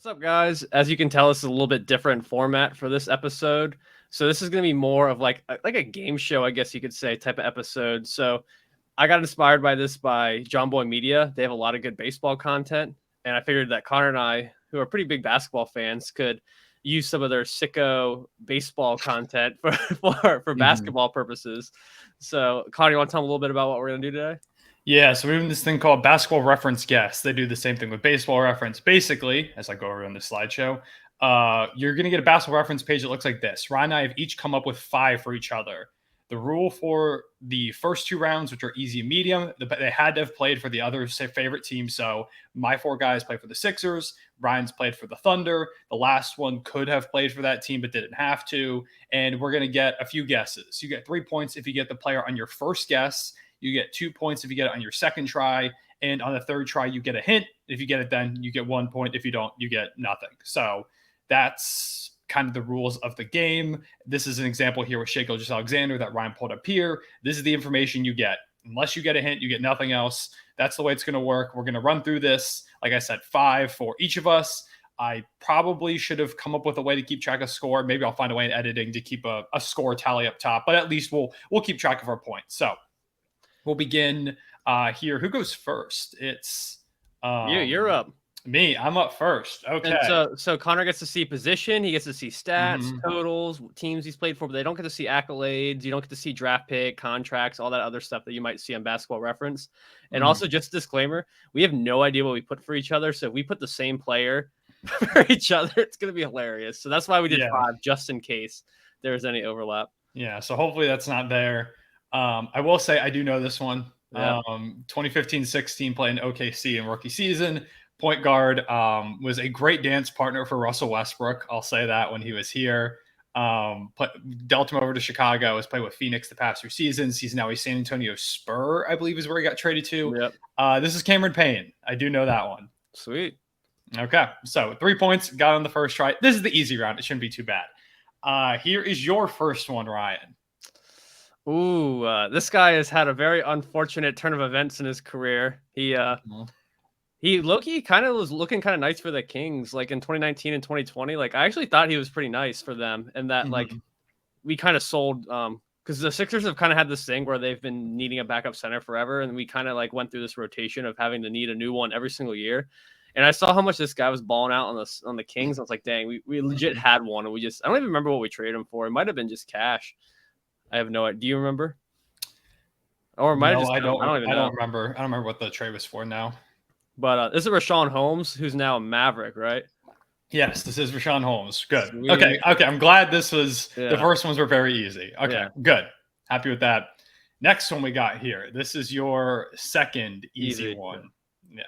What's up, guys? As you can tell, this is a little bit different format for this episode. So this is going to be more of like a game show, I guess you could say, type of episode. So I got inspired by this by John Boy Media. They have a lot of good baseball content, and I figured that Connor and I, who are pretty big basketball fans, could use some of their sicko baseball content for basketball purposes. So Connor, you want to tell them a little bit about what we're going to do today? Yeah, so we're doing this thing called Basketball Reference Guess. They do the same thing with Baseball Reference. Basically, as I go over on the slideshow, you're going to get a Basketball Reference page that looks like this. Ryan and I have each come up with 5 for each other. The rule for the first 2 rounds, which are easy and medium, they had to have played for the other favorite team. So my 4 guys played for the Sixers. Ryan's played for the Thunder. The last one could have played for that team, but didn't have to. And we're going to get a few guesses. You get 3 points if you get the player on your first guess. You get 2 points if you get it on your second try. And on the third try, you get a hint. If you get it then, you get 1 point. If you don't, you get nothing. So that's kind of the rules of the game. This is an example here with Shea Gilgeous-Alexander that Ryan pulled up here. This is the information you get. Unless you get a hint, you get nothing else. That's the way it's going to work. We're going to run through this. Like I said, 5 for each of us. I probably should have come up with a way to keep track of score. Maybe I'll find a way in editing to keep a score tally up top. But at least we'll keep track of our points. So we'll begin here. Who goes first? It's You're up. Me. I'm up first. Okay. And so Connor gets to see position. He gets to see stats, totals, teams he's played for, but they don't get to see accolades. You don't get to see draft pick, contracts, all that other stuff that you might see on Basketball Reference. And also, just a disclaimer, we have no idea what we put for each other. So if we put the same player for each other, it's going to be hilarious. So that's why we did 5, just in case there's any overlap. Yeah. So hopefully that's not there. I will say I do know this one. Yeah. 2015-16 playing OKC in rookie season. Point guard, was a great dance partner for Russell Westbrook. I'll say that when he was here. Dealt him over to Chicago. Was played with Phoenix the past 2 seasons. He's now a San Antonio Spur, I believe is where he got traded to. Yep. This is Cameron Payne. I do know that one. Sweet. Okay, so 3 points. Got on the first try. This is the easy round. It shouldn't be too bad. Here is your first one, Ryan. Ooh, this guy has had a very unfortunate turn of events in his career. He low-key kind of was looking kind of nice for the Kings, like in 2019 and 2020. Like I actually thought he was pretty nice for them, and that like we kind of sold because the Sixers have kind of had this thing where they've been needing a backup center forever, and we kind of like went through this rotation of having to need a new one every single year. And I saw how much this guy was balling out on the Kings. I was like, dang, we legit had one, and I don't even remember what we traded him for. It might have been just cash. I have no idea. Do you remember? Or might have just I don't remember. I don't remember what the trade was for now. But this is Rashawn Holmes, who's now a Maverick, right? Yes, this is Rashawn Holmes. Good. Sweet. Okay. I'm glad this was the first ones were very easy. Okay, good. Happy with that. Next one we got here. This is your second easy one. Yeah.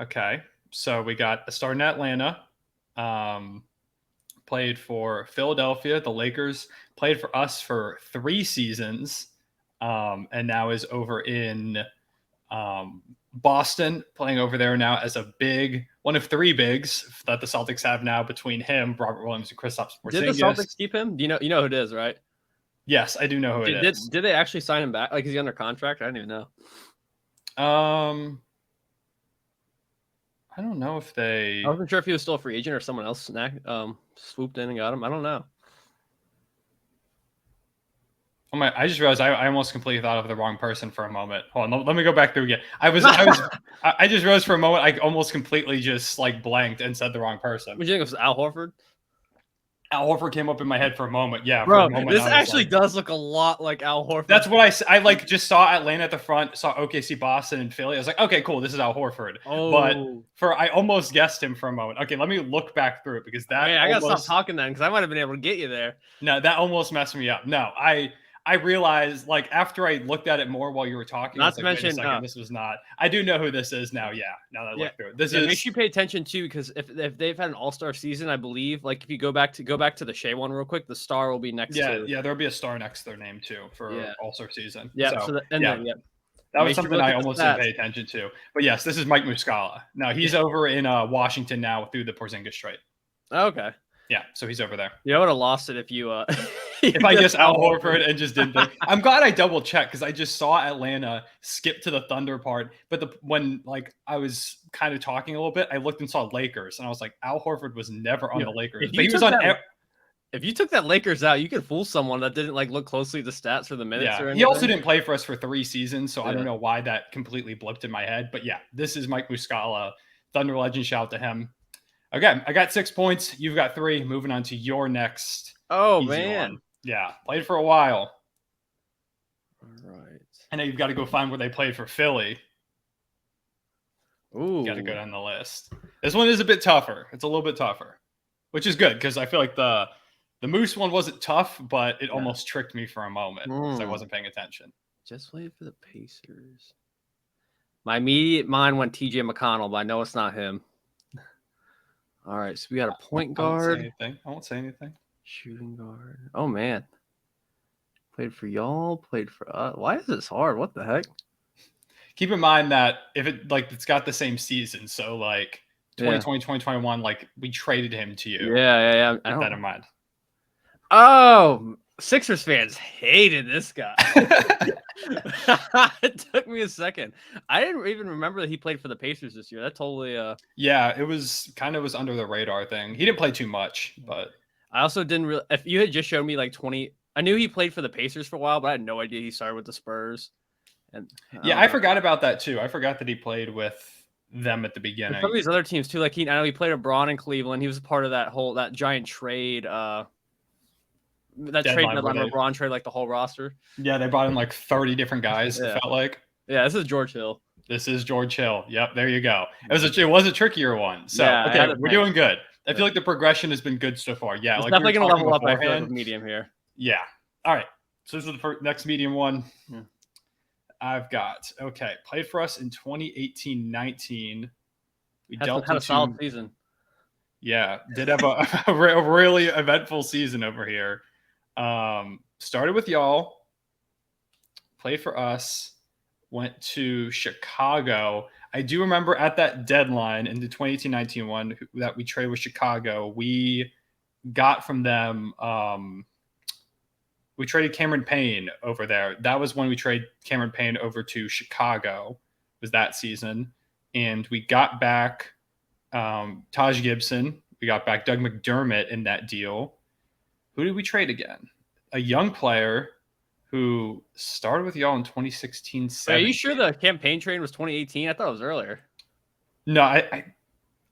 Okay. So we got a star in Atlanta. Played for Philadelphia, the Lakers. Played for us for 3 seasons. And now is over in Boston, playing over there now as a big, one of 3 bigs that the Celtics have now between him, Robert Williams, and Kristaps Porzingis. Did the Celtics keep him? You know who it is, right? Yes, I do know who it is. Did they actually sign him back? Like, is he under contract? I don't even know. I don't know if they. I wasn't sure if he was still a free agent or someone else swooped in and got him. I don't know. Oh my! I just realized I almost completely thought of the wrong person for a moment. Hold on, let me go back through again. I just realized for a moment I almost completely just like blanked and said the wrong person. Would you think it was Al Horford? Al Horford came up in my head for a moment. Yeah, bro, for a moment, this actually does look a lot like Al Horford. That's what I like. Just saw Atlanta at the front, saw OKC, Boston, and Philly. I was like, okay, cool. This is Al Horford. But I almost guessed him for a moment. Okay, let me look back through it because that. I gotta stop talking then because I might have been able to get you there. No, that almost messed me up. No, I realized, like, after I looked at it more while you were talking, not to mention, this was not. I do know who this is now. Yeah, now that I look through it, this is. Make sure you pay attention too, because if they've had an all-star season, I believe, like if you go back to the Shea one real quick, the star will be next. There'll be a star next to their name too for all-star season. Yeah, that was something I almost didn't pay attention to. But yes, this is Mike Muscala. Now he's over in Washington now through the Porzingis trade. Okay. Yeah, so he's over there. Yeah, I would have lost it if you if I guess Al Horford and just didn't think. I'm glad I double checked because I just saw Atlanta skip to the Thunder part. But when like I was kind of talking a little bit, I looked and saw Lakers, and I was like, Al Horford was never on the Lakers, but he was on. If you took that Lakers out, you could fool someone that didn't like look closely at the stats or the minutes or anything. He also didn't play for us for 3 seasons, so I don't know why that completely blipped in my head. But yeah, this is Mike Muscala, Thunder legend. Shout out to him. Okay, I got 6 points. You've got 3. Moving on to your next. Oh man, yeah, played for a while. All right. I know you've got to go find where they played for Philly. Ooh, got to go down the list. This one is a bit tougher. It's a little bit tougher, which is good because I feel like the Moose one wasn't tough, but it almost tricked me for a moment because I wasn't paying attention. Just wait for the Pacers. My immediate mind went TJ McConnell, but I know it's not him. All right, so we got a point guard. I won't say anything. Shooting guard. Oh man, played for y'all. Played for us. Why is this hard? What the heck? Keep in mind that if it's got the same season, so like 2020, 2021, like we traded him to you. Yeah. Keep that in mind. Oh, Sixers fans hated this guy. It took me a second. I didn't even remember that he played for the Pacers this year. That totally. Yeah, it was under the radar thing. He didn't play too much, but I also didn't really. If you had just showed me like 20, I knew he played for the Pacers for a while, but I had no idea he started with the Spurs. And I forgot about that too. I forgot that he played with them at the beginning. Some of these other teams too, like I know he played abroad in Cleveland. He was a part of that giant trade. That trade deadline where LeBron traded like the whole roster. Yeah, they brought in like 30 different guys. It felt like. Yeah, this is George Hill. Yep, there you go. It was a trickier one. So okay, we're doing good. I feel like the progression has been good so far. Yeah, it's like definitely gonna level up. I feel like with medium here. Yeah. All right. So this is the next medium one. Yeah. I've got played for us in 2018-19. We had a solid season. Yeah, did have a really eventful season over here. Started with y'all, played for us, went to Chicago. I do remember at that deadline in the 2018-19 one that we traded with Chicago, we got from them. We traded Cameron Payne over there. That was when we traded Cameron Payne over to Chicago. Was that season, and we got back Taj Gibson. We got back Doug McDermott in that deal. Who did we trade again? A young player who started with y'all in 2016. Are you sure the campaign trade was 2018? I thought it was earlier. No, I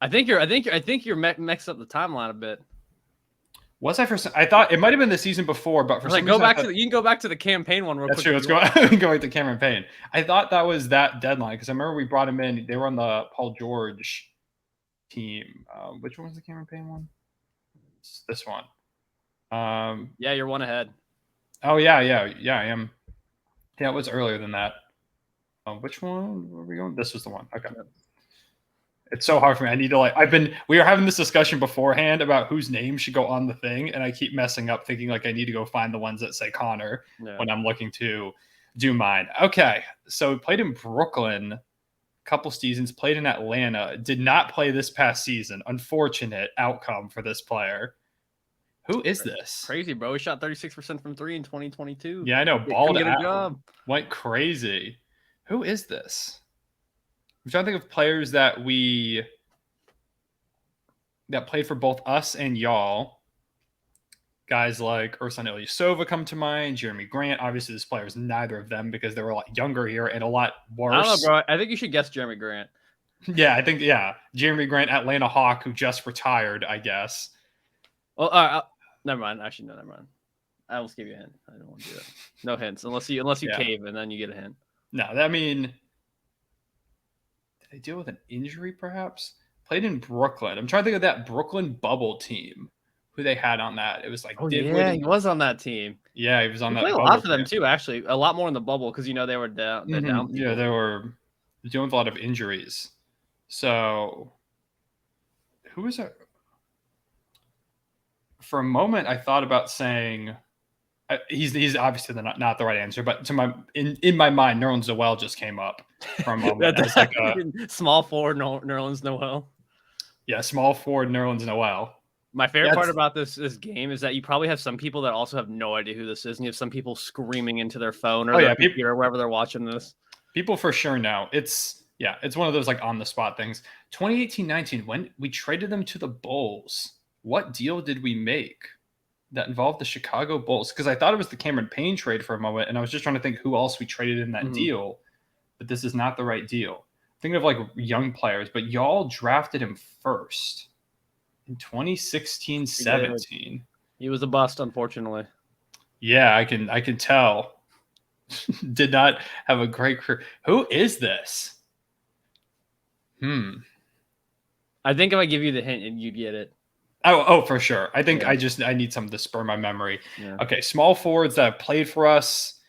think you're mixed up the timeline a bit. Was I first? I thought it might have been the season before, but for some reason, you can go back to the campaign one real quick. That's true. Let's go back to Cameron Payne. I thought that was that deadline because I remember we brought him in. They were on the Paul George team. Which one was the Cameron Payne one? It's this one. Yeah, you're one ahead. Oh yeah, I am. Yeah, it was earlier than that. Which one were we going? This was the one. Okay. Yep. It's so hard for me. I need to we were having this discussion beforehand about whose name should go on the thing, and I keep messing up thinking like I need to go find the ones that say Conor when I'm looking to do mine. Okay, so we played in Brooklyn a couple seasons, played in Atlanta, did not play this past season. Unfortunate outcome for this player. Who is this? Crazy, bro. He shot 36% from 3 in 2022. Yeah, I know. Balled out. A job. Went crazy. Who is this? I'm trying to think of players that played for both us and y'all. Guys like Ersan Ilyasova come to mind. Jeremy Grant. Obviously, this player is neither of them because they were a lot younger here and a lot worse. I don't know, bro. I think you should guess Jeremy Grant. Yeah, I think, Jeremy Grant, Atlanta Hawk, who just retired, I guess. Well, never mind. Actually, no, never mind. I almost gave you a hint. I don't want to do that. No hints unless you cave and then you get a hint. No, I mean, did they deal with an injury perhaps? Played in Brooklyn. I'm trying to think of that Brooklyn bubble team who they had on that. It was like, he was on that team. Yeah, he was on that. Played a lot for them too, actually. A lot more in the bubble because they were down. Mm-hmm. Down. Yeah, they were dealing with a lot of injuries. So, who was it? For a moment, I thought about saying he's obviously not the right answer, but in my mind, Nerlens Noel just came up for a moment. That's like small forward Nerlens Noel. Yeah, small forward Nerlens Noel. My favorite part about this game is that you probably have some people that also have no idea who this is, and you have some people screaming into their phone or their computer, wherever they're watching this. People for sure know. It's one of those like on the spot things. 2018-19, when we traded them to the Bulls, what deal did we make that involved the Chicago Bulls? Because I thought it was the Cameron Payne trade for a moment, and I was just trying to think who else we traded in that deal, but this is not the right deal. Thinking of like young players, but y'all drafted him first in 2016-17. He was a bust, unfortunately. Yeah, I can tell. Did not have a great career. Who is this? I think if I give you the hint, you'd get it. Oh, for sure. I think I need something to spur my memory. Yeah. Okay, small forwards that have played for us.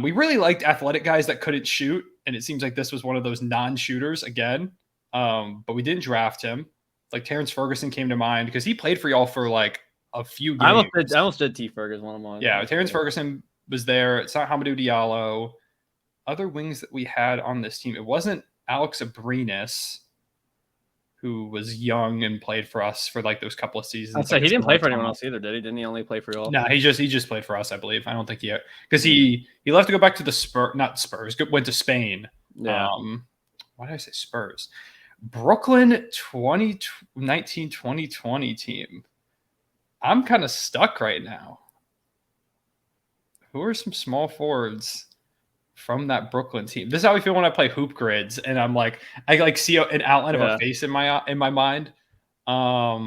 We really liked athletic guys that couldn't shoot, and it seems like this was one of those non-shooters again. But we didn't draft him. Like Terrence Ferguson came to mind because he played for y'all for like a few games. I almost did T. Ferguson, one of mine. Yeah, Terrence Ferguson was there. It's not Hamidou Diallo. Other wings that we had on this team, it wasn't Alex Abrinas, who was young and played for us for like those couple of seasons. I'll say he didn't play for anyone else either, did he? Didn't he only play for y'all? No, he just played for us, I believe. I don't think because he left to go back to the not Spurs, went to Spain. Yeah. Why did I say Spurs? Brooklyn 2019-2020 team. I'm kind of stuck right now. Who are some small forwards from that Brooklyn team? This is how I feel when I play hoop grids, and I'm like, I like see an outline of a face in my mind. Now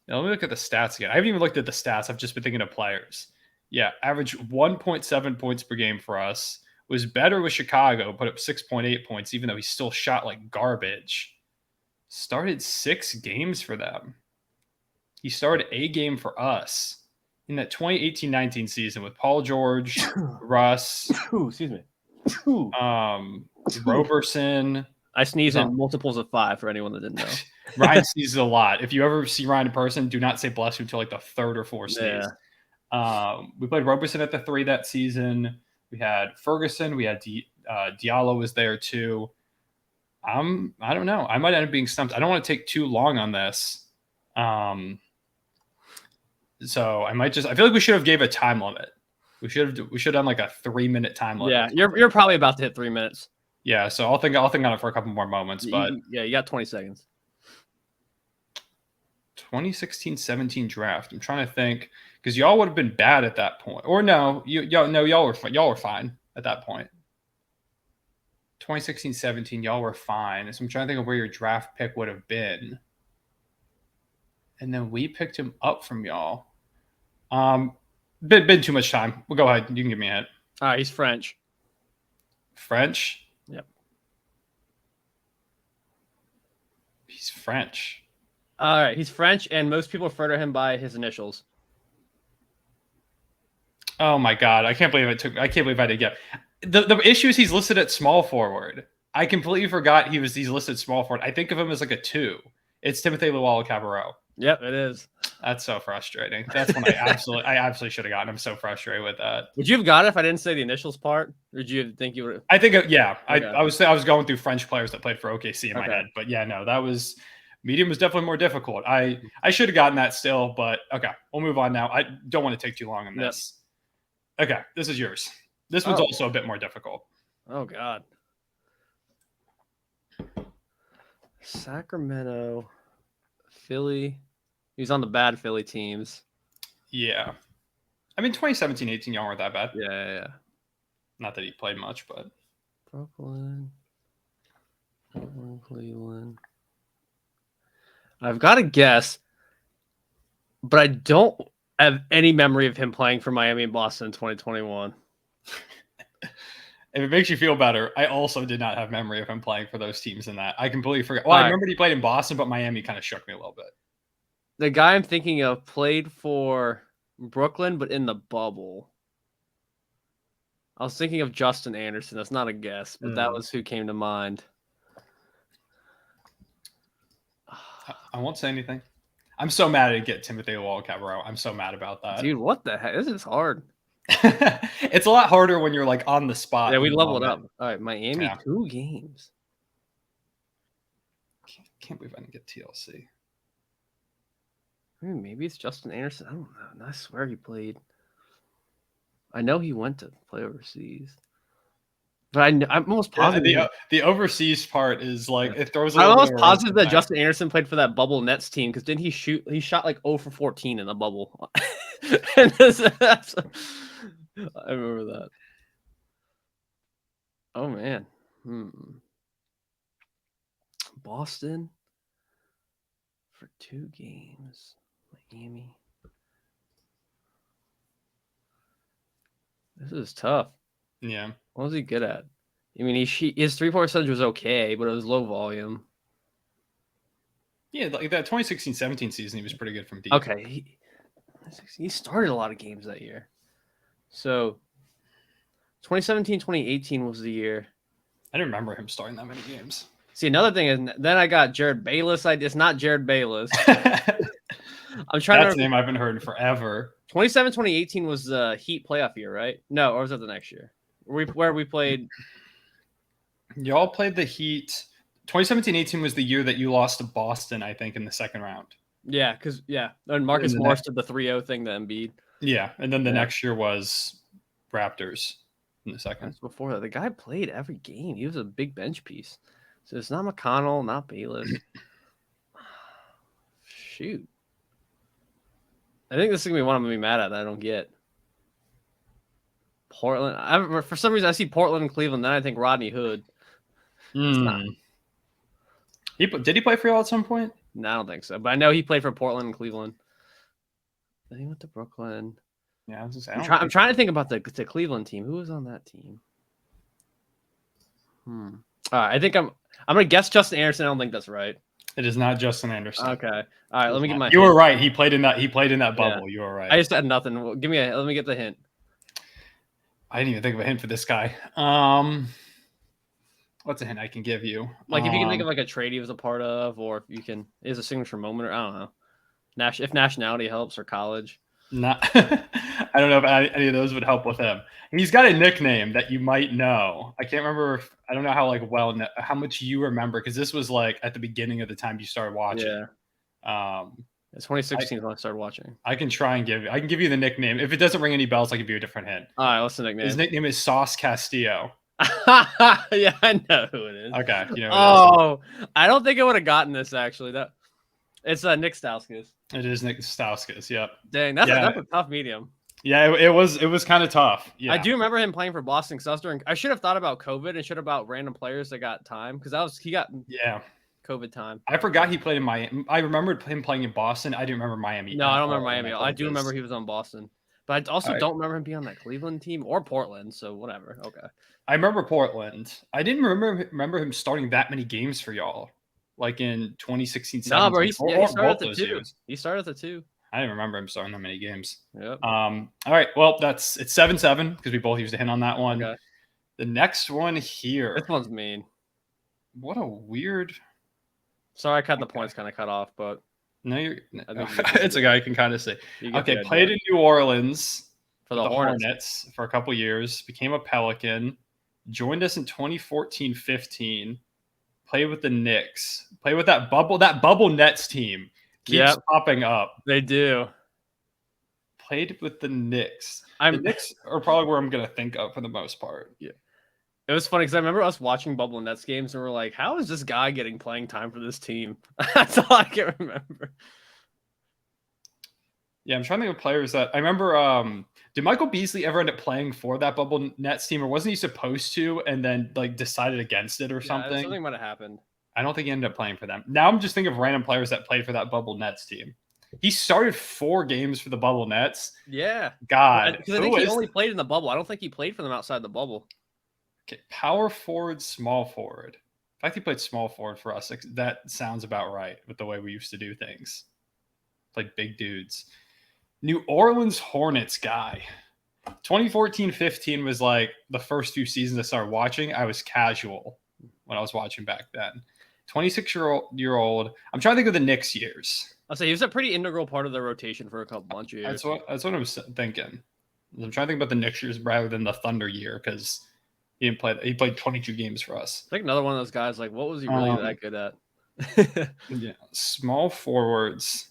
let me look at the stats again. I haven't even looked at the stats. I've just been thinking of players. Yeah, average 1.7 points per game for us. Was better with Chicago, put up 6.8 points, even though he still shot like garbage. Started 6 games for them. He started a game for us in that 2018-19 season with Paul George, Russ, Roberson. I sneeze in multiples of 5 for anyone that didn't know. Ryan sneezes a lot. If you ever see Ryan in person, do not say bless you until like the 3rd or 4th sneeze. Yeah. We played Roberson at the 3 that season. We had Ferguson. We had Diallo was there too. I don't know. I might end up being stumped. I don't want to take too long on this. So I feel like we should have gave a time limit. We should have done like a 3-minute time limit. Yeah, you're probably about to hit 3 minutes. Yeah, so I'll think on it for a couple more moments. But you got 20 seconds. 2016-17 draft. I'm trying to think because y'all would have been bad at that point, or no, y'all were fine at that point. 2016-17, y'all were fine. So I'm trying to think of where your draft pick would have been, and then we picked him up from y'all. Been too much time. Well, go ahead. You can give me a hint. All right, he's French. French? Yep. He's French. All right, he's French, and most people refer to him by his initials. Oh my God, I can't believe I didn't get. The issue is he's listed at small forward. I completely forgot he's listed small forward. I think of him as like a 2. It's Timothy Luwawu-Cabarrot. Yep, it is. That's so frustrating. That's when I absolutely should have gotten. I'm so frustrated with that. Would you have got it if I didn't say the initials part? Or did you think you would? I think yeah. Okay. I was going through French players that played for OKC in my head, but yeah, no, that was medium was definitely more difficult. I should have gotten that still, but okay, we'll move on now. I don't want to take too long on this. Yep. Okay, this is yours. This one's also a bit more difficult. Oh God. Sacramento, Philly. He was on the bad Philly teams. Yeah. I mean, 2017-18, y'all weren't that bad. Yeah. Not that he played much, but. Brooklyn, Cleveland. I've got to guess, but I don't have any memory of him playing for Miami and Boston in 2021. If it makes you feel better, I also did not have memory of him playing for those teams in that. I completely forgot. Well, I remember he played in Boston, but Miami kind of shook me a little bit. The guy I'm thinking of played for Brooklyn, but in the bubble. I was thinking of Justin Anderson. That's not a guess, but that was who came to mind. I won't say anything. I'm so mad I didn't get Timothy Luwawu-Cabarrot. I'm so mad about that. Dude, what the heck? This is hard. It's a lot harder when you're like on the spot. Yeah, we leveled up. All right, Miami, 2 games. Can't believe I didn't get TLC. I mean, maybe it's Justin Anderson. I don't know. I swear he played. I know he went to play overseas. But I'm almost positive. The overseas part is like it throws. I'm almost positive that Justin Anderson played for that bubble Nets team because didn't he shoot? He shot like 0 for 14 in the bubble. I remember that. Oh man, Boston for 2 games. Miami. This is tough. Yeah. What was he good at? I mean, his 3-point percentage was okay, but it was low volume. Yeah, like that 2016-17 season, he was pretty good from deep. Okay, he started a lot of games that year. So 2017-2018 was the year. I didn't remember him starting that many games. See, another thing is then I got Jared Bayless. It's not Jared Bayless. I'm trying That's a name I've been hearing forever. 2017-2018 was the Heat playoff year, right? No, or was that the next year? Where we played? Y'all played the Heat. 2017-18 was the year that you lost to Boston, I think, in the second round. Yeah, and Marcus Morris did the 3-0 thing to Embiid. Yeah, and then the next year was Raptors in the second. That's before that. The guy played every game. He was a big bench piece. So it's not McConnell, not Bayless. Shoot. I think this is going to be one I'm going to be mad at that I don't get. Portland. For some reason, I see Portland and Cleveland. Then I think Rodney Hood. Did he play for y'all at some point? No, I don't think so. But I know he played for Portland and Cleveland. Then he went to Brooklyn. Yeah, I'm trying to think about the Cleveland team. Who was on that team? All right, I think I'm going to guess Justin Anderson. I don't think that's right. It is not Justin Anderson. Okay. All right, let me get my. You were right. He played in that bubble. Yeah. You were right. I just had nothing. Let me get the hint. I didn't even think of a hint for this guy. What's a hint I can give you? Like if you can think of like a trade he was a part of, or if you can is a signature moment, or I don't know. If nationality helps or college. Not, I don't know if any of those would help with him. He's got a nickname that you might know. I can't remember. I don't know how much you remember because this was like at the beginning of the time you started watching. Yeah. It's 2016 when I started watching. I can try and give you the nickname. If it doesn't ring any bells, I'll give you a different hint. All right, what's the nickname? His nickname is Sauce Castillo. Yeah, I know who it is. Okay. You know who it is. I don't think I would have gotten this actually. It's Nick Stauskas. It is Nick Stauskas. Yep. Dang, that's a tough medium. Yeah, it was kind of tough. Yeah. I do remember him playing for Boston because I should have thought about COVID and should have about random players that got time because he got COVID time. I forgot he played in Miami. I remembered him playing in Boston. I didn't remember Miami. No, I don't remember Miami. I do remember he was on Boston. But I also don't remember him being on that Cleveland team or Portland, so whatever. Okay. I remember Portland. I didn't remember him starting that many games for y'all. Like in 2016, 17. No, bro, he started at the 2. He started at the 2. I didn't remember him starting that many games. Yep. All right. Well, it's 7-7 because we both used a hint on that one. Okay. The next one here. This one's mean. What a weird. Sorry, I cut the points kind of cut off, but no, it's a guy you can kind of see. Okay, played in New Orleans for the Hornets for a couple years, became a Pelican, joined us in 2014-15, played with the Knicks, played with that bubble Nets team. Keeps popping up. They do. Played with the Knicks. The Knicks are probably where I'm going to think of for the most part. Yeah. It was funny because I remember us watching Bubble Nets games and we're like, how is this guy getting playing time for this team? That's all I can remember. Yeah, I'm trying to think of players that I remember. Did Michael Beasley ever end up playing for that Bubble Nets team, or wasn't he supposed to and then like decided against it or something? Something might have happened. I don't think he ended up playing for them. Now I'm just thinking of random players that played for that Bubble Nets team. He started 4 games for the Bubble Nets. Yeah. God. Because I think he only played in the bubble. I don't think he played for them outside the bubble. Okay. Power forward, small forward. In fact, he played small forward for us. That sounds about right with the way we used to do things. Played big dudes. New Orleans Hornets guy. 2014-15 was like the first few seasons I started watching. I was casual when I was watching back then. 26-year-old. I'm trying to think of the Knicks years. I'll say he was a pretty integral part of the rotation for a bunch of years. That's what I'm thinking. I'm trying to think about the Knicks years rather than the Thunder year because he didn't play. He played 22 games for us. I think another one of those guys. Like, what was he really that good at? Yeah, small forwards.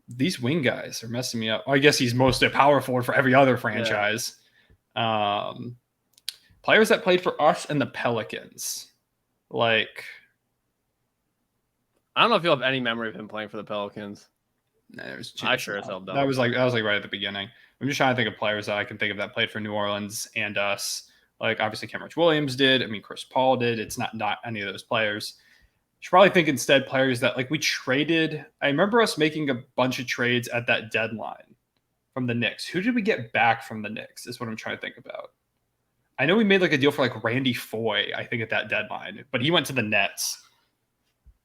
These wing guys are messing me up. I guess he's mostly a power forward for every other franchise. Players that played for us and the Pelicans. Like, I don't know if you'll have any memory of him playing for the Pelicans. I sure as hell don't. That was like right at the beginning. I'm just trying to think of players that I can think of that played for New Orleans and us. Like, obviously Kenrich Williams did. I mean, Chris Paul did. It's not any of those players. You should probably think instead players that, like, we traded. I remember us making a bunch of trades at that deadline from the Knicks. Who did we get back from the Knicks is what I'm trying to think about. I know we made like a deal for like Randy Foye, I think, at that deadline, but he went to the Nets.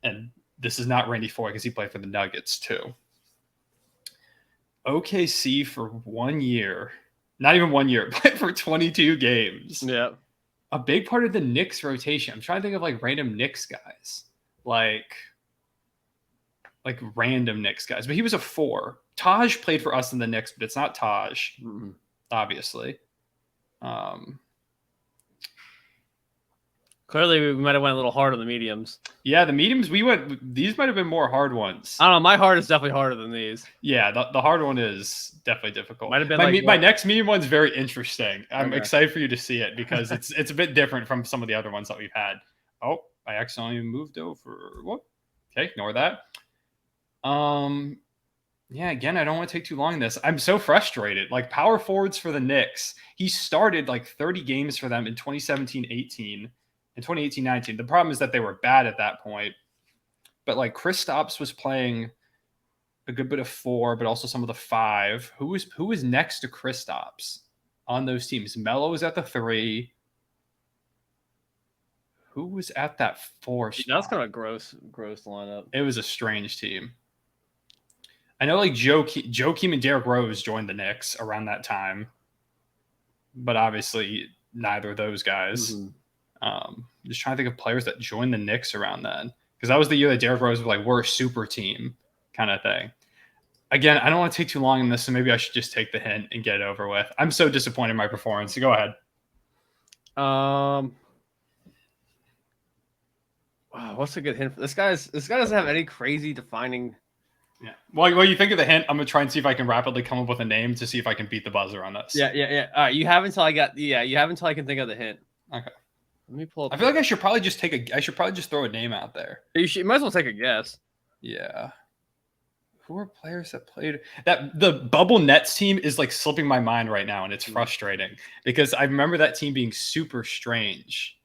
And this is not Randy Foye because he played for the Nuggets too. OKC for 1 year. Not even 1 year, but for 22 games. Yeah. A big part of the Knicks rotation. I'm trying to think of like random Knicks guys. Like random Knicks guys. But he was a 4. Taj played for us in the Knicks, but it's not Taj, obviously. Clearly, we might have went a little hard on the mediums. Yeah, the mediums these might have been more hard ones. I don't know. My hard is definitely harder than these. Yeah, the hard one is definitely difficult. Might have been my next medium one's very interesting. I'm excited for you to see it because it's a bit different from some of the other ones that we've had. Oh, I accidentally moved over. What? Okay, ignore that. Yeah, again, I don't want to take too long in this. I'm so frustrated. Like, power forwards for the Knicks. He started like 30 games for them in 2017-18 and 2018-19. The problem is that they were bad at that point. But like Kristaps was playing a good bit of 4, but also some of the 5. Who was next to Kristaps on those teams? Melo was at the 3. Who was at that 4 spot? That's kind of a gross lineup. It was a strange team. I know like Joakim and Derrick Rose joined the Knicks around that time, but obviously neither of those guys. Just trying to think of players that joined the Knicks around then, because that was the year that Derrick Rose was like, we're a super team kind of thing. Again, I don't want to take too long in this, so maybe I should just take the hint and get it over with. I'm so disappointed in my performance. So go ahead. Wow, what's a good hint? This guy doesn't have any crazy defining. Yeah. While you think of the hint, I'm gonna try and see if I can rapidly come up with a name to see if I can beat the buzzer on this. Yeah. All right, you have until I can think of the hint. Okay. Let me pull up. I feel like I should probably just throw a name out there. You might as well take a guess. Yeah. Who are players that played that? The bubble Nets team is like slipping my mind right now, and it's frustrating because I remember that team being super strange.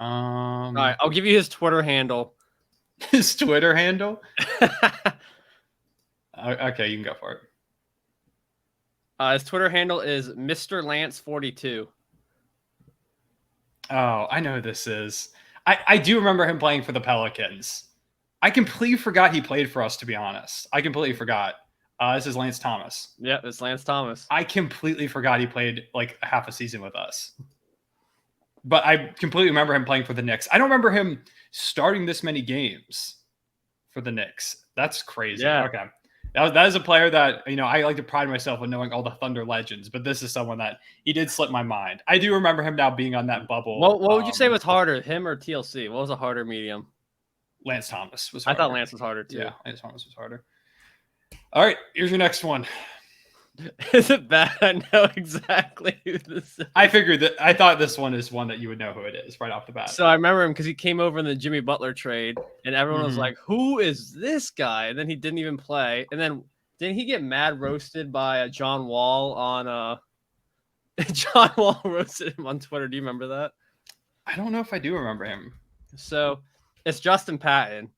All right, I'll give you his Twitter handle. His Twitter handle? Okay, you can go for it. His Twitter handle is Mr. Lance 42. Oh, I know who this is. I do remember him playing for the Pelicans. I completely forgot he played for us, to be honest. I completely forgot. This is Lance Thomas. Yeah, it's Lance Thomas. I completely forgot he played like half a season with us. But I completely remember him playing for the Knicks. I don't remember him starting this many games for the Knicks. That's crazy. Yeah. Okay. That is a player that, I like to pride myself on knowing all the Thunder legends, but this is someone that he did slip my mind. I do remember him now being on that bubble. What would you say was harder, him or TLC? What was a harder medium? Lance Thomas was harder. I thought Lance was harder too. Yeah, Lance Thomas was harder. All right, here's your next one. Is it bad? I know exactly who this is. I thought this one is one that you would know who it is right off the bat. So I remember him because he came over in the Jimmy Butler trade, and everyone was like, "Who is this guy?" And then he didn't even play. And then didn't he get mad roasted by John Wall on John Wall roasted him on Twitter. Do you remember that? I don't know if I do remember him. So it's Justin Patton.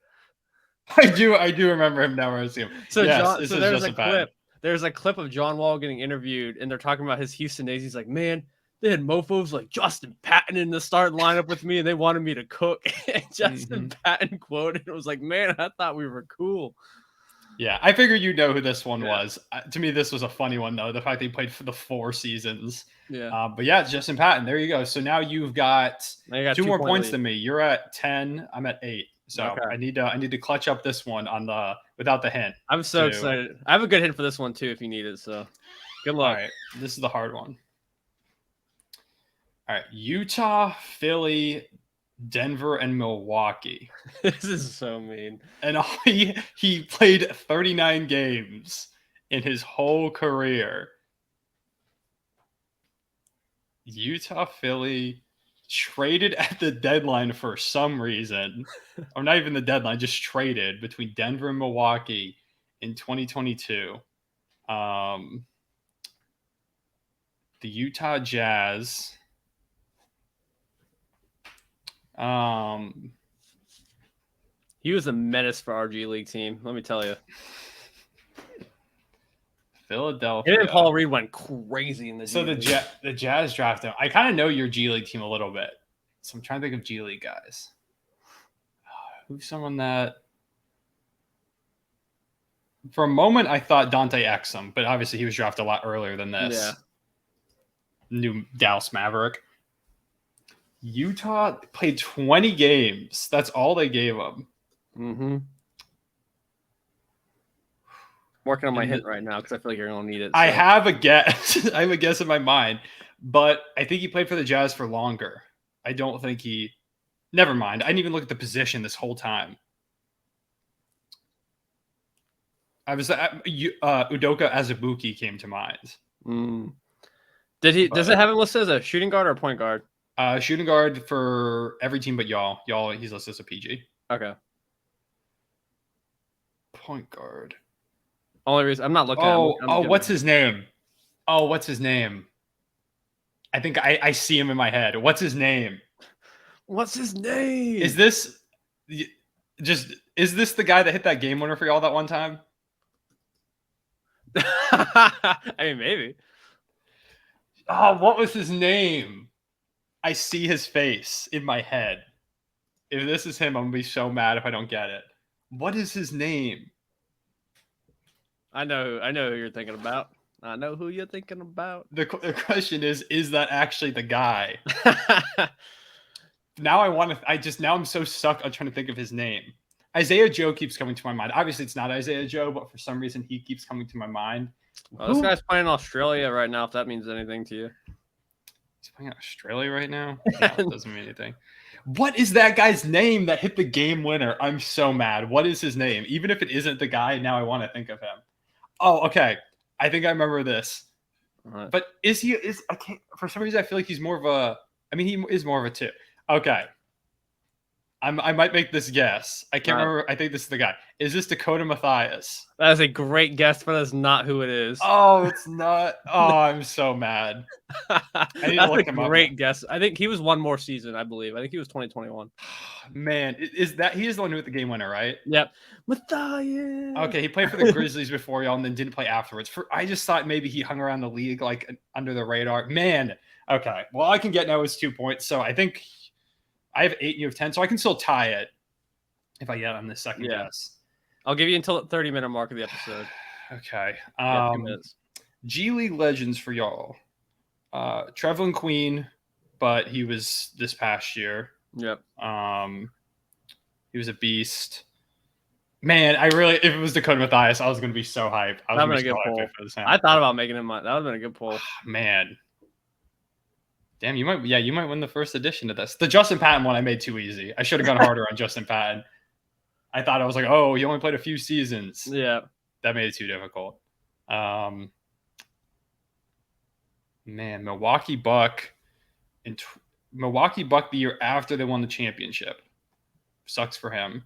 I do remember him now roasting him. So yes, there's a clip. There's a clip of John Wall getting interviewed, and they're talking about his Houston days. He's like, "Man, they had mofos like Justin Patton in the starting lineup with me, and they wanted me to cook." And Justin Patton quoted, "It was like, man, I thought we were cool." Yeah, I figured you know who this one was. To me, this was a funny one, though. The fact that he played for the 4 seasons. Yeah. But yeah, it's Justin Patton. There you go. So now you've got 2 more points lead. than me. You're at 10. I'm at 8. So okay. I need to clutch up this one without the hint. I'm so excited. I have a good hint for this one too, if you need it. So good luck. All right, this is the hard one. All right, Utah, Philly, Denver and Milwaukee. This is so mean. And he played 39 games in his whole career. Utah, Philly, traded at the deadline for some reason, or not even the deadline, just traded between Denver and Milwaukee in 2022. The Utah Jazz. He was a menace for our G League team. Let me tell you. Philadelphia. Him and Paul Reed went crazy in the G League. The Jazz drafted him. I kind of know your G League team a little bit, so I'm trying to think of G League guys. Who's someone that? For a moment, I thought Dante Exum, but obviously he was drafted a lot earlier than this. Yeah. New Dallas Maverick. Utah played 20 games. That's all they gave him. Mm-hmm. Working on my hint right now because I feel like you're gonna need it. I have a guess. I have a guess in my mind, but I think he played for the Jazz for longer. I don't think he. Never mind. I didn't even look at the position this whole time. I was Udoka Azubuike came to mind. Does it have him listed as a shooting guard or a point guard? Shooting guard for every team but y'all. Y'all, he's listed as a PG. Okay. Point guard. Only reason I'm not looking at him. What's his name? What's his name? I think I see him in my head. What's his name? What's his name? Is this the guy that hit that game winner for y'all that one time? I mean, maybe. Oh, what was his name? I see his face in my head. If this is him, I'm gonna be so mad if I don't get it. What is his name? I know who you're thinking about. I know who you're thinking about. The question is that actually the guy? Now I'm so stuck on trying to think of his name. Isaiah Joe keeps coming to my mind. Obviously, it's not Isaiah Joe, but for some reason, he keeps coming to my mind. Well, this guy's playing in Australia right now, if that means anything to you. He's playing in Australia right now? No, it doesn't mean anything. What is that guy's name that hit the game winner? I'm so mad. What is his name? Even if it isn't the guy, now I want to think of him. Oh, okay. I think I remember this. Right. But I can't, for some reason, I feel like he's more of a, he is more of a two. Okay. I might make this guess. I can't remember. I think this is the guy. Is this Dakota Mathias? That is a great guess, but that's not who it is. Oh, it's not. Oh, I'm so mad. I need to look him up. Great guess. I think he was one more season, I believe. I think he was 2021. Man, he is the one who hit the game winner, right? Yep. Mathias. Okay, he played for the Grizzlies before y'all and then didn't play afterwards. I just thought maybe he hung around the league like under the radar. Man. Okay. Well, I can get now is 2 points. So I think I have 8 and you have 10. So I can still tie it if I get on this second guess. I'll give you until the 30-minute mark of the episode. Okay. 2 minutes. G League legends for y'all. Trevlin Queen, but he was this past year. Yep. He was a beast. Man, if it was Dakota Mathias, I was going to be so hyped. That would have been a good pull. I thought about making him. That would have been a good pull. Man. Damn, you might win the first edition of this. The Justin Patton one I made too easy. I should have gone harder on Justin Patton. I thought I was like, oh, he only played a few seasons. Yeah. That made it too difficult. Man, Milwaukee Buck the year after they won the championship. Sucks for him.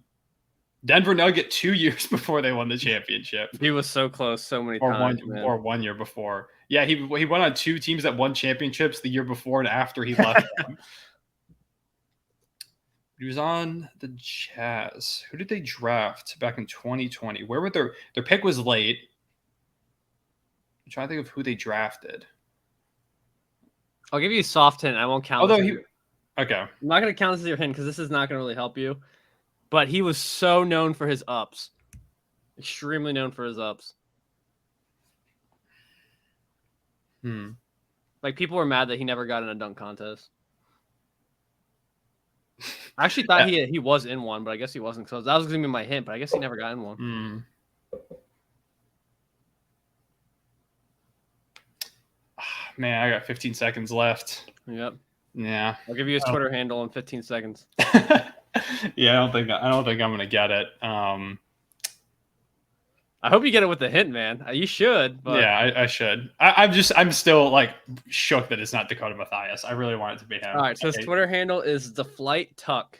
Denver Nugget 2 years before they won the championship. He was so close so many times. Or 1 year before. Yeah, he went on 2 teams that won championships the year before and after he left them. He was on the Jazz. Who did they draft back in 2020? Where were their pick was late. I'm trying to think of who they drafted. I'll give you a soft hint. I won't count. Okay. I'm not going to count this as your hint because this is not going to really help you. But he was so known for his ups. Extremely known for his ups. Like, people were mad that he never got in a dunk contest. I actually thought he was in one, but I guess he wasn't. So that was going to be my hint, but I guess he never got in one. Man, I got 15 seconds left. Yep. Yeah. I'll give you his Twitter handle in 15 seconds. Yeah, I don't think I'm gonna get it. I hope you get it with the hint, man. You should. But... Yeah, I should. I'm still like shook that it's not Dakota Mathias. I really want it to be him. All right, so his Twitter handle is the Flight Tuck.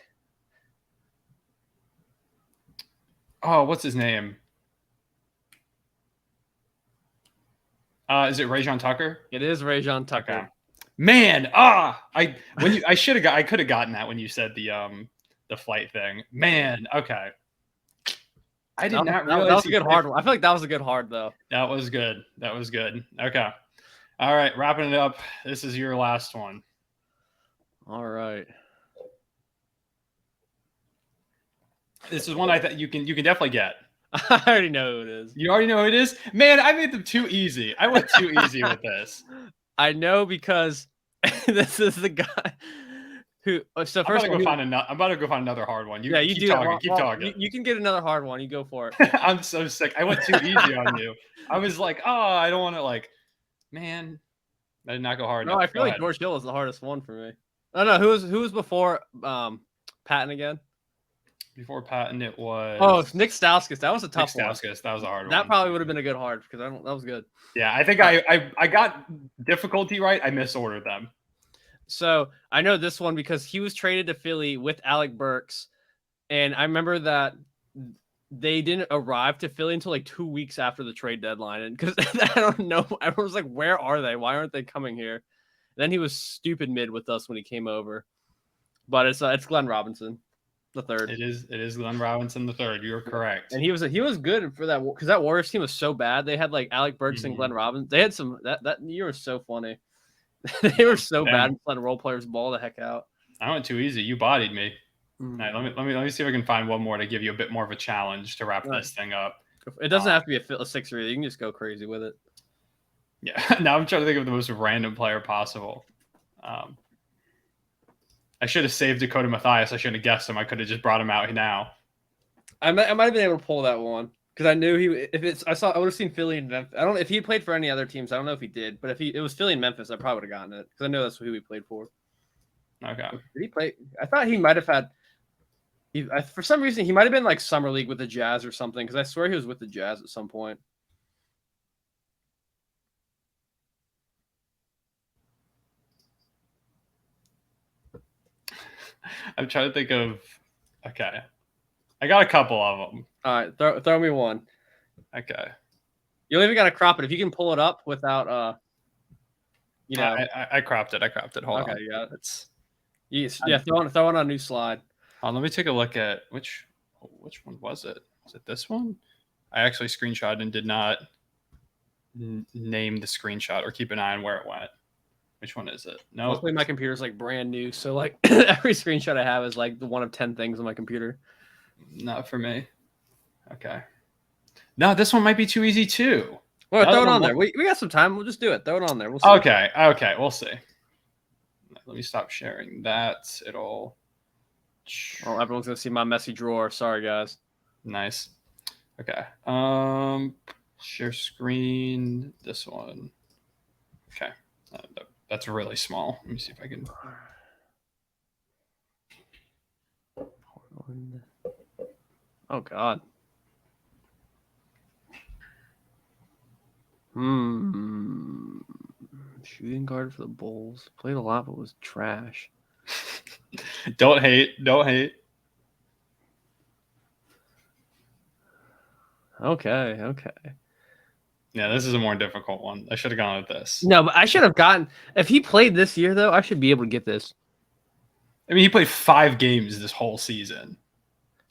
Oh, what's his name? Is it Rajon Tucker? It is Rajon Tucker. Okay. Man, I could have gotten that when you said the flight thing. Man, okay. I did not realize that was a good hard one. I feel like that was a good hard though. That was good. Okay. All right, wrapping it up. This is your last one. All right. This is one I thought you can definitely get. I already know who it is. You already know who it is? Man, I made them too easy. I went too easy with this. I know because this is the guy who. So first, I'm about to go find another hard one. You keep do talking. Keep talking. You can get another hard one. You go for it. I'm so sick. I went too easy on you. I was like, I don't want to like. Man, I did not go hard. No, I feel like George Hill is the hardest one for me. Oh no, who was before Patton again? Before Patton, it was. Oh, it's Nick Stauskas. That was a tough one. That was a hard one. That probably would have been a good hard because that was good. Yeah, I think I got difficulty right. I misordered them. So I know this one because he was traded to Philly with Alec Burks, and I remember that they didn't arrive to Philly until like 2 weeks after the trade deadline, and because I don't know, everyone was like, "Where are they? Why aren't they coming here?" And then he was stupid mid with us when he came over, but it's Glenn Robinson. The third. It is Glenn Robinson the third. You're correct. And he was good for that because that Warriors team was so bad. They had like Alec Burks and Glenn Robinson. They had some that year was so funny. They were so bad and letting role players ball the heck out. I went too easy. You bodied me. All right, let me see if I can find one more to give you a bit more of a challenge to wrap this thing up. It doesn't have to be a six or you can just go crazy with it. Yeah. Now I'm trying to think of the most random player possible. I should have saved Dakota Mathias. I shouldn't have guessed him. I could have just brought him out now. I might have been able to pull that one because I knew I would have seen Philly and Memphis. I don't know if he played for any other teams. I don't know if he did, but if it was Philly and Memphis, I probably would have gotten it because I know that's who he played for. Okay. Did he play? I thought he might have had. For some reason, he might have been like summer league with the Jazz or something because I swear he was with the Jazz at some point. I'm trying to think of. Okay, I got a couple of them. All right, throw me one. Okay, you don't even got to crop it if you can pull it up without. I cropped it. Hold on. Okay, yeah, throw it on a new slide. Let me take a look at which one was it? Was it this one? I actually screenshotted and did not name the screenshot or keep an eye on where it went. Which one is it? No. Luckily, my computer's like brand new, so like every screenshot I have is like the one of 10 things on my computer. Not for me. Okay. No, this one might be too easy too. Well, throw it on there. We got some time. We'll just do it. Throw it on there. We'll see. Okay. We'll see. Let me stop sharing that. It'll. Oh, everyone's gonna see my messy drawer. Sorry, guys. Nice. Okay. Share screen. This one. Okay. That's really small. Let me see if I can. Oh God. Shooting guard for the Bulls. Played a lot, but was trash. Don't hate. Okay. Yeah, this is a more difficult one. I should have gone with this. No, but I should have gotten. If he played this year, though, I should be able to get this. I mean, he played 5 games this whole season.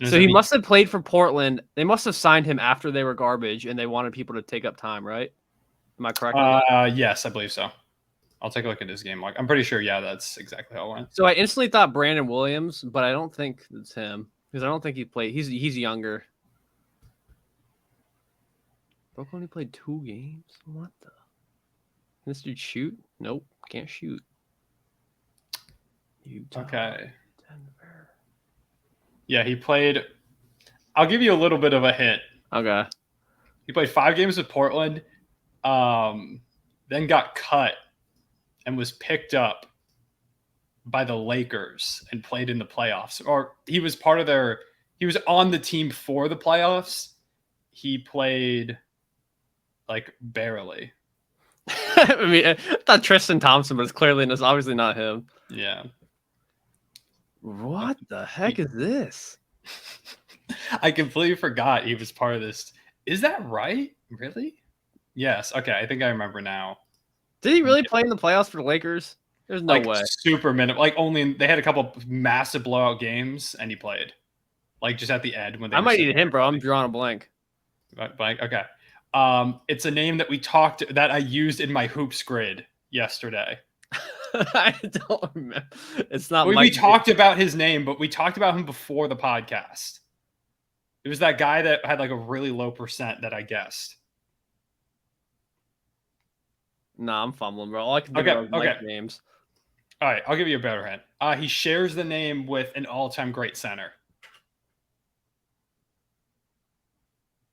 So he must have played for Portland. They must have signed him after they were garbage, and they wanted people to take up time, right? Am I correct? Yes, I believe so. I'll take a look at his game log. I'm pretty sure, yeah, that's exactly how it went. So I instantly thought Brandon Williams, but I don't think it's him because I don't think he played. He's younger. Brooklyn only played 2 games. What the? Can this dude shoot? Nope, can't shoot. Utah, okay. Denver. Yeah, he played. I'll give you a little bit of a hint. Okay. He played 5 games with Portland, then got cut and was picked up by the Lakers and played in the playoffs, or he was part of their. He was on the team for the playoffs. He played like barely. I mean, I thought Tristan Thompson, but it's obviously not him. Yeah. What the heck is this? I completely forgot he was part of this. Is that right? Really? Yes. Okay. I think I remember now. Did he really play in the playoffs for the Lakers? There's no way. Super minute. Like only they had a couple massive blowout games and he played. Like just at the end when they I might need him, bro. I'm drawing a blank. Blank. Okay. It's a name that I used in my hoops grid yesterday. I don't remember. It's not. We talked about his name, but we talked about him before the podcast. It was that guy that had like a really low percent that I guessed. Nah, I'm fumbling, bro. All I can think of are names. All right, I'll give you a better hint. He shares the name with an all-time great center.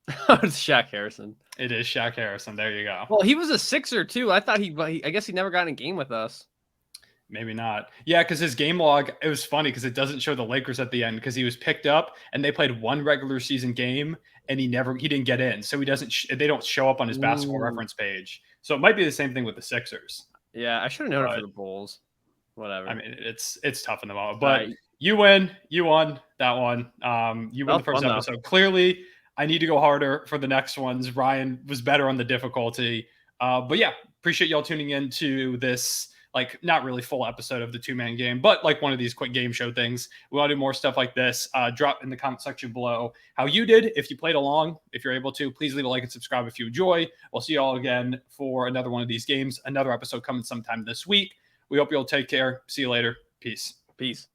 It's Shaq Harrison. It is Shaq Harrison. There you go. Well, he was a Sixer too. I thought I guess he never got in a game with us. Maybe not. Yeah, because his game log, it was funny because it doesn't show the Lakers at the end because he was picked up and they played one regular season game and he didn't get in. So they don't show up on his basketball reference page. So it might be the same thing with the Sixers. Yeah, I should have known it for the Bulls. Whatever. I mean, it's tough in the moment, but you win. You won that one. You won the first episode. Though. Clearly, I need to go harder for the next ones. Ryan was better on the difficulty. But yeah, appreciate y'all tuning in to this, like, not really full episode of the 2-man game, but like one of these quick game show things. We want to do more stuff like this. Drop in the comment section below how you did. If you played along, if you're able to, please leave a like and subscribe if you enjoy. We'll see y'all again for another one of these games. Another episode coming sometime this week. We hope you'll take care. See you later. Peace. Peace.